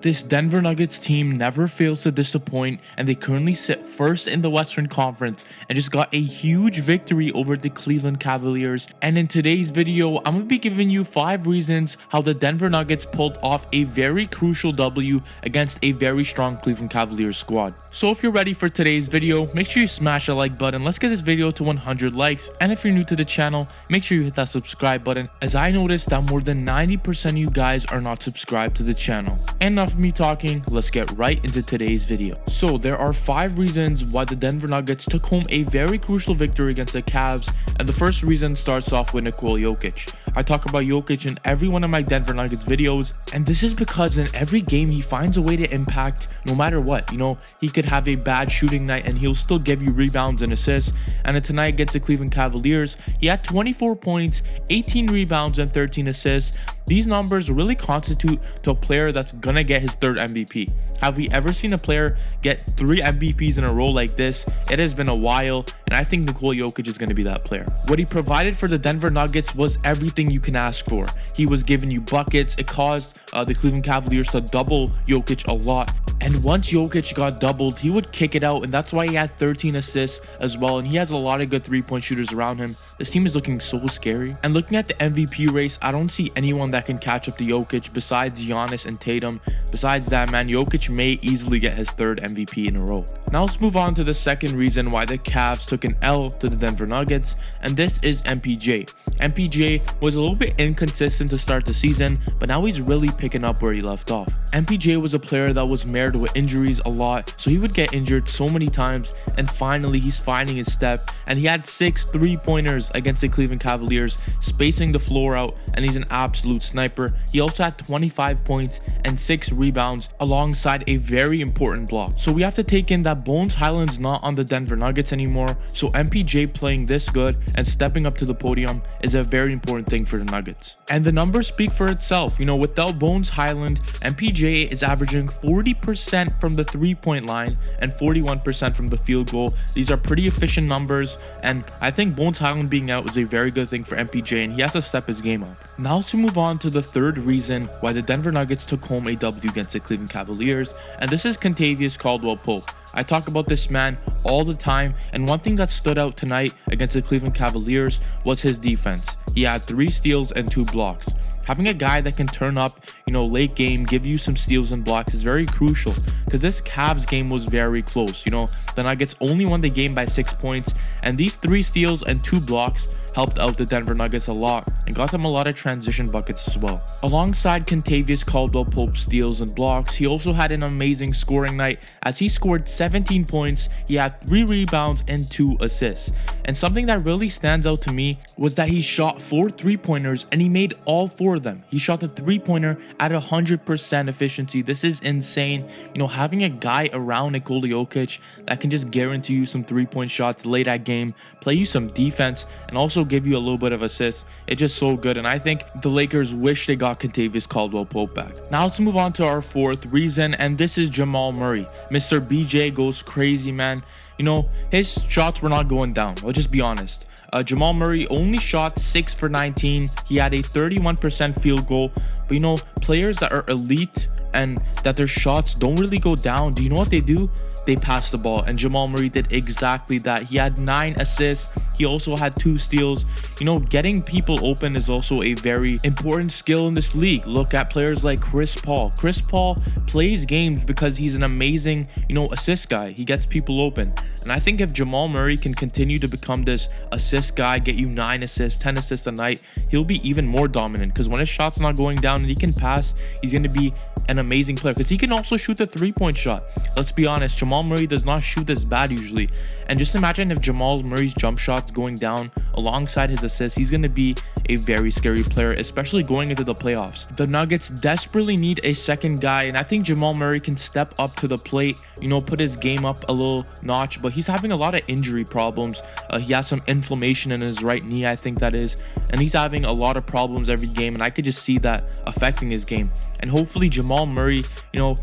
This Denver Nuggets team never fails to disappoint, and they currently sit first in the Western Conference and just got a huge victory over the Cleveland Cavaliers. And in today's video, I'm going to be giving you 5 reasons how the Denver Nuggets pulled off a very crucial W against a very strong Cleveland Cavaliers squad. So if you're ready for today's video, make sure you smash the like button. Let's get this video to 100 likes. And if you're new to the channel, make sure you hit that subscribe button, as I noticed that more than 90% of you guys are not subscribed to the channel. And enough of me talking, let's get right into today's video. So there are 5 reasons why the Denver Nuggets took home a very crucial victory against the Cavs, and the first reason starts off with Nikola Jokic. I talk about Jokic in every one of my Denver Nuggets videos, and this is because in every game he finds a way to impact no matter what. You know, he could have a bad shooting night and he'll still give you rebounds and assists. And tonight against the Cleveland Cavaliers, he had 24 points, 18 rebounds, and 13 assists. These numbers really constitute to a player that's gonna get his 3rd MVP. Have we ever seen a player get 3 MVPs in a row like this? It has been a while, and I think Nikola Jokic is gonna be that player. What he provided for the Denver Nuggets was everything you can ask for. He was giving you buckets. It caused the Cleveland Cavaliers to double Jokic a lot. And once Jokic got doubled, he would kick it out, and that's why he had 13 assists as well. And he has a lot of good 3-point shooters around him. This team is looking so scary. And looking at the MVP race, I don't see anyone that can catch up to Jokic besides Giannis and Tatum. Besides that, man, Jokic may easily get his 3rd MVP in a row. Now let's move on to the second reason why the Cavs took an L to the Denver Nuggets, and this is MPJ. MPJ was a little bit inconsistent to start the season, but now he's really picking up where he left off. MPJ was a player that was marred with injuries a lot, so he would get injured so many times, and finally he's finding his step, and he had 6 3-pointers against the Cleveland Cavaliers, spacing the floor out, and he's an absolute sniper. He also had 25 points and 6 rebounds alongside a very important block. So we have to take in that Bones Hyland's not on the Denver Nuggets anymore, so MPJ playing this good and stepping up to the podium is a very important thing for the Nuggets. And the numbers speak for itself. You know, without Bones Hyland, MPJ is averaging 40% from the 3-point line and 41% from the field goal. These are pretty efficient numbers, and I think Bones Hyland being out is a very good thing for MPJ, and he has to step his game up. Now to move on to the 3rd reason why the Denver Nuggets took home a W against the Cleveland Cavaliers, and this is Kentavious Caldwell-Pope. I talk about this man all the time, and one thing that stood out tonight against the Cleveland Cavaliers was his defense. He had 3 steals and 2 blocks. Having a guy that can turn up, you know, late game, give you some steals and blocks is very crucial, because this Cavs game was very close. You know, the Nuggets only won the game by 6 points, and these 3 steals and 2 blocks helped out the Denver Nuggets a lot and got them a lot of transition buckets as well. Alongside Kentavious Caldwell-Pope steals and blocks, he also had an amazing scoring night as he scored 17 points, he had 3 rebounds and 2 assists. And something that really stands out to me was that he shot 4 3-pointers and he made all 4 of them. He shot the 3-pointer at 100% efficiency. This is insane. You know, having a guy around Nikola Jokic that can just guarantee you some 3-point shots late at game, play you some defense, and also give you a little bit of assists. It's just so good, and I think the Lakers wish they got Kentavious Caldwell-Pope back. Now let's move on to our 4th reason, and this is Jamal Murray. Mr. BJ goes crazy, man. You know, his shots were not going down. Let's just be honest. Jamal Murray only shot 6 for 19. He had a 31% field goal. But you know, players that are elite and that their shots don't really go down, do you know what they do? They pass the ball, and Jamal Murray did exactly that. He had 9 assists. He also had 2 steals. You know, getting people open is also a very important skill in this league. Look at players like Chris Paul. Chris Paul plays games because he's an amazing, you know, assist guy. He gets people open. And I think if Jamal Murray can continue to become this assist guy, get you 9 assists, 10 assists a night, he'll be even more dominant, because when his shot's not going down and he can pass, he's going to be an amazing player, because he can also shoot the 3-point shot. Let's be honest, Jamal Murray does not shoot this bad usually. And just imagine if Jamal Murray's jump shot's going down alongside his assists, he's going to be a very scary player, especially going into the playoffs. The Nuggets desperately need a second guy, and I think Jamal Murray can step up to the plate, you know, put his game up a little notch, but he's having a lot of injury problems. He has some inflammation in his right knee, I think that is, and he's having a lot of problems every game, and I could just see that affecting his game. and hopefully Jamal Murray,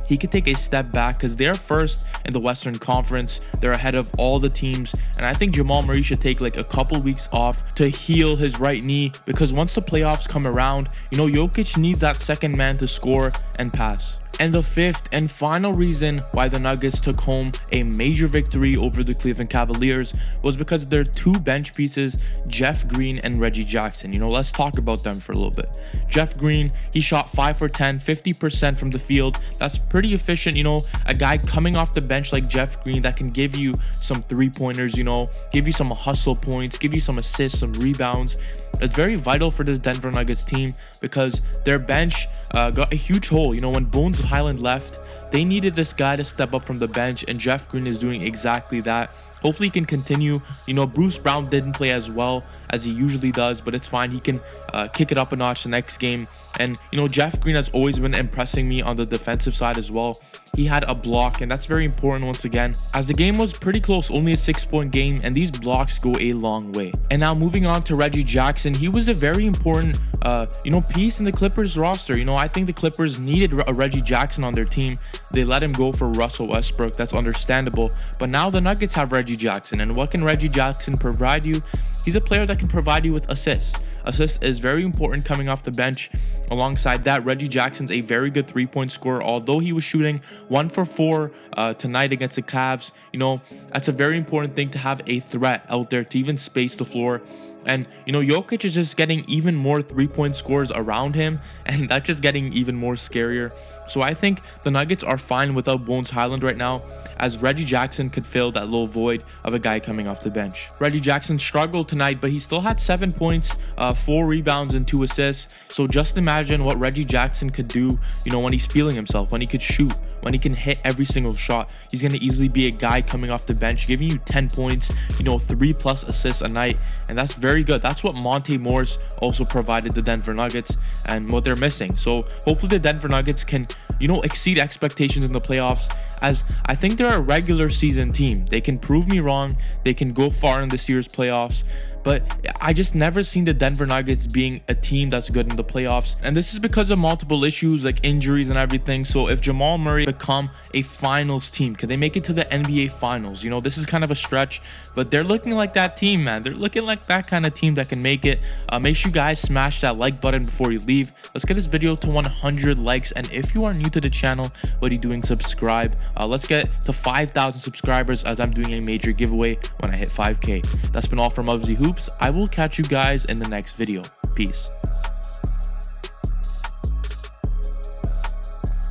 he could take a step back because they're first in the Western Conference. They're ahead of all the teams, and I think Jamal Murray should take like a couple weeks off to heal his right knee, because once the playoffs come around, Jokic needs that second man to score and pass. And the fifth and final reason why the Nuggets took home a major victory over the Cleveland Cavaliers was because their two bench pieces, Jeff Green and Reggie Jackson. Let's talk about them for a little bit. Jeff Green, he shot 5 for 10, 50% from the field. That's pretty efficient. A guy coming off the bench like Jeff Green that can give you some three-pointers, give you some hustle points, give you some assists, some rebounds. It's very vital for this Denver Nuggets team because their bench got a huge hole. When Bones Highland left, they needed this guy to step up from the bench, and Jeff Green is doing exactly that. Hopefully he can continue. Bruce Brown didn't play as well as he usually does, but it's fine. He can kick it up a notch the next game. And, Jeff Green has always been impressing me on the defensive side as well. He had a block, and that's very important once again, as the game was pretty close, only a 6-point game, and these blocks go a long way. And now moving on to Reggie Jackson, he was a very important piece in the Clippers roster. I think the Clippers needed a Reggie Jackson on their team. They let him go for Russell Westbrook. That's understandable. But now the Nuggets have Reggie Jackson, and what can Reggie Jackson provide you? He's a player that can provide you with assists. Assist is very important coming off the bench. Alongside that, Reggie Jackson's a very good three-point scorer. Although he was shooting 1 for 4 tonight against the Cavs, that's a very important thing to have a threat out there to even space the floor. And, Jokic is just getting even more three-point scores around him, and that's just getting even more scarier. So I think the Nuggets are fine without Bones Highland right now, as Reggie Jackson could fill that little void of a guy coming off the bench. Reggie Jackson struggled tonight, but he still had 7 points, 4 rebounds, and 2 assists. So just imagine what Reggie Jackson could do, when he's feeling himself, when he could shoot, when he can hit every single shot. He's going to easily be a guy coming off the bench, giving you 10 points, 3+ assists a night, and that's very good. That's what Monte Morris also provided the Denver Nuggets and what they're missing. So hopefully the Denver Nuggets can, exceed expectations in the playoffs, as I think they're a regular season team. They can prove me wrong. They can go far in this year's playoffs. But I just never seen the Denver Nuggets being a team that's good in the playoffs. And this is because of multiple issues like injuries and everything. So if Jamal Murray become a finals team, can they make it to the NBA finals? This is kind of a stretch, but they're looking like that team, man. They're looking like that kind of team that can make it. Make sure you guys smash that like button before you leave. Let's get this video to 100 likes. And if you are new to the channel, what are you doing? Subscribe. Let's get to 5,000 subscribers, as I'm doing a major giveaway when I hit 5K. That's been all from Mubsy Hoops. I will catch you guys in the next video. Peace.